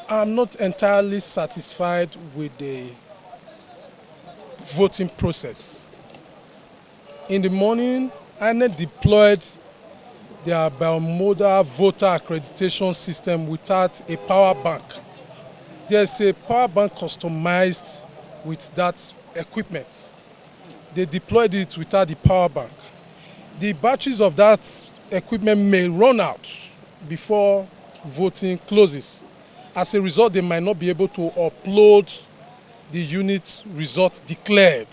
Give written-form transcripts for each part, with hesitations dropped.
I'm not entirely satisfied with the voting process. In the morning, INEC deployed their bimodal voter accreditation system without a power bank. There's a power bank customized with that equipment. They deployed it without the power bank. The batteries of that equipment may run out before voting closes. As a result, they might not be able to upload the unit results declared.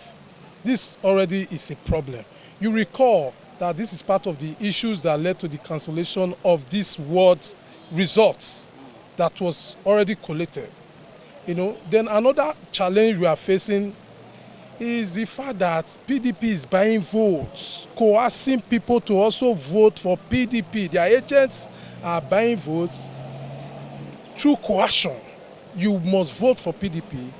This already is a problem. You recall that this is part of the issues that led to the cancellation of this ward results that was already collated. Then another challenge we are facing is the fact that PDP is buying votes, coercing people to also vote for PDP. Their agents are buying votes through coercion. You must vote for PDP.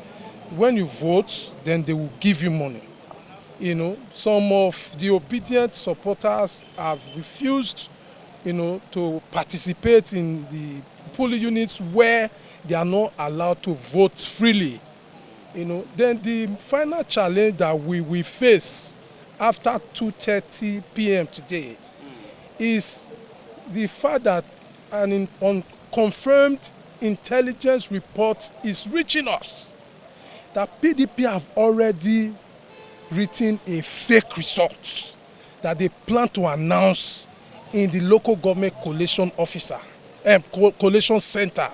When you vote, then they will give you money. Some of the obedient supporters have refused, to participate in the polling units where they are not allowed to vote freely. Then the final challenge that we will face after 2:30 p.m. today is the fact that an unconfirmed intelligence report is reaching us that PDP have already written a fake result that they plan to announce in the local government collation collation center.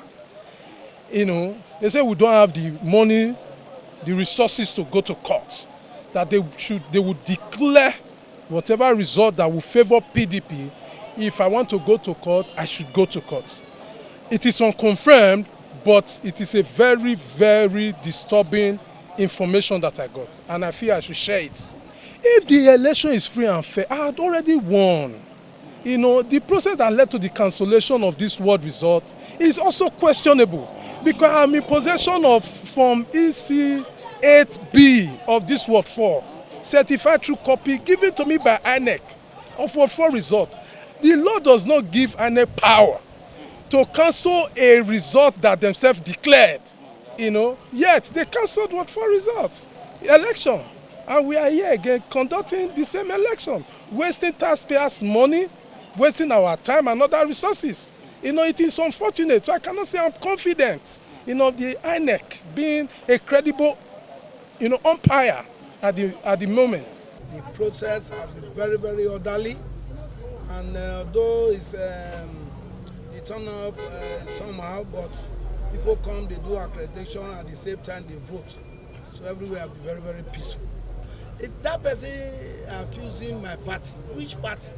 They say we don't have the money, the resources to go to court, that they would declare whatever result that will favor PDP. If I want to go to court, I should go to court. It is unconfirmed, but it is a very, very disturbing information that I got, and I feel I should share it. If the election is free and fair, I had already won. The process that led to the cancellation of this ward result is also questionable, because I'm in possession of Form EC 8B of this Ward 4, certified true copy given to me by INEC of Ward 4 result. The law does not give INEC power to cancel a result that themselves declared. Yet they cancelled Ward 4 results, election. And we are here again conducting the same election, wasting taxpayers' money, wasting our time and other resources. It is unfortunate. So I cannot say I'm confident, the INEC being a credible, umpire at the moment. The process has been very, very orderly, and though it's the turn up somehow, but people come, they do accreditation, at the same time they vote. So everywhere has been very, very peaceful. That person accusing my party. Which party?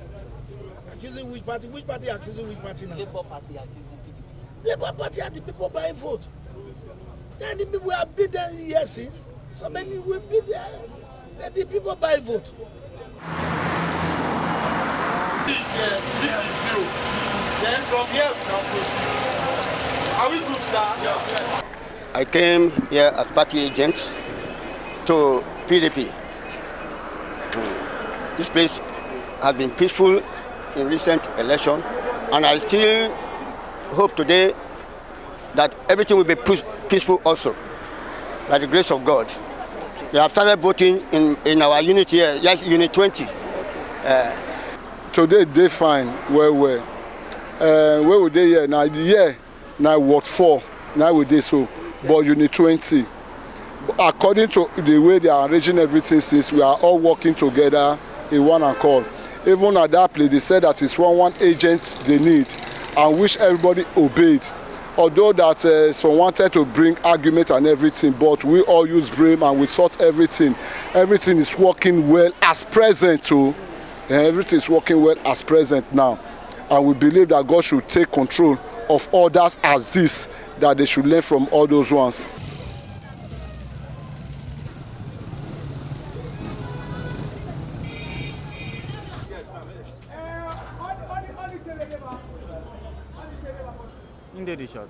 Accusing which party? Which party accusing which party now? Labour Party accusing PDP. Labour Party are the people buying vote. They are the people who have been there years since. So many will be there. They are the people buy vote. This is zero. Then from here we now proceed. Are we good, sir? Yeah. I came here as party agent to PDP. This place has been peaceful in recent election, and I still hope today that everything will be peaceful also, by the grace of God. They have started voting in our unit here, yes, unit 20. Today they fine, well. Where were they here? Now Ward 4, now we did so, but unit 20. According to the way they are arranging everything, since we are all working together in one accord. Even at that place, they said that it's one agent they need, and which everybody obeyed. Although that some wanted to bring argument and everything, but we all use brain and we sort everything. Everything is working well as present too. Everything is working well as present now. And we believe that God should take control of others as this, that they should learn from all those ones. In the shot.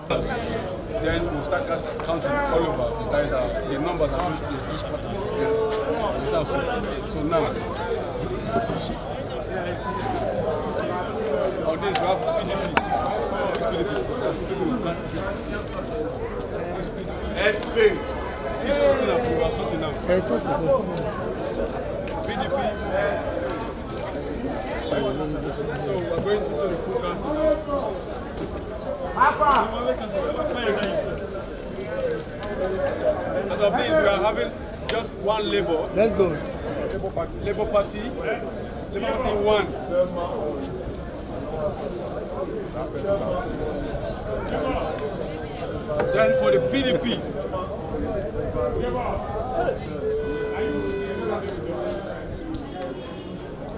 Then we'll start counting all over. The numbers are which parties. Yes. So now, on this we have PDP. SP. It's sorting out. We are sorting out. PDP. So we're going into the full counting now. As of this, we are having just one Labour. Let's go. Labour Party 1. Then for the PDP,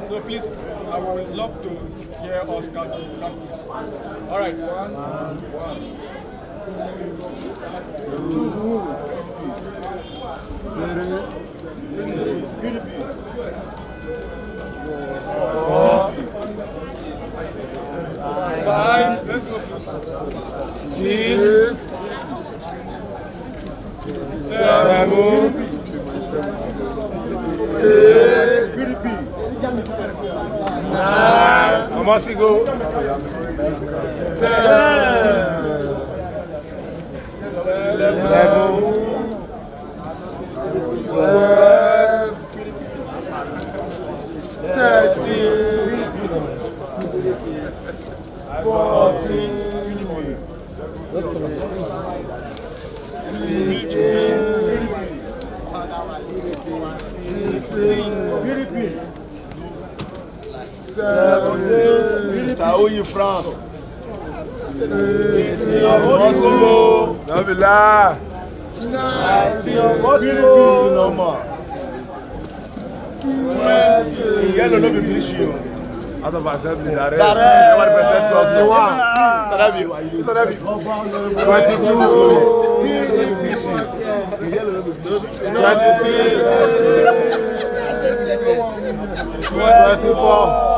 so please, I would love to hear us count. All right, 1, 2, 5, let's go. 6, 7, 9, Amasigo, 10, 11, 12, 13, 14, 17, Mr. Oyi France, 18, Moscow, Nabila, 19, Moscow, 20, yellow no be bleach you. Out of assembly, direct. 22,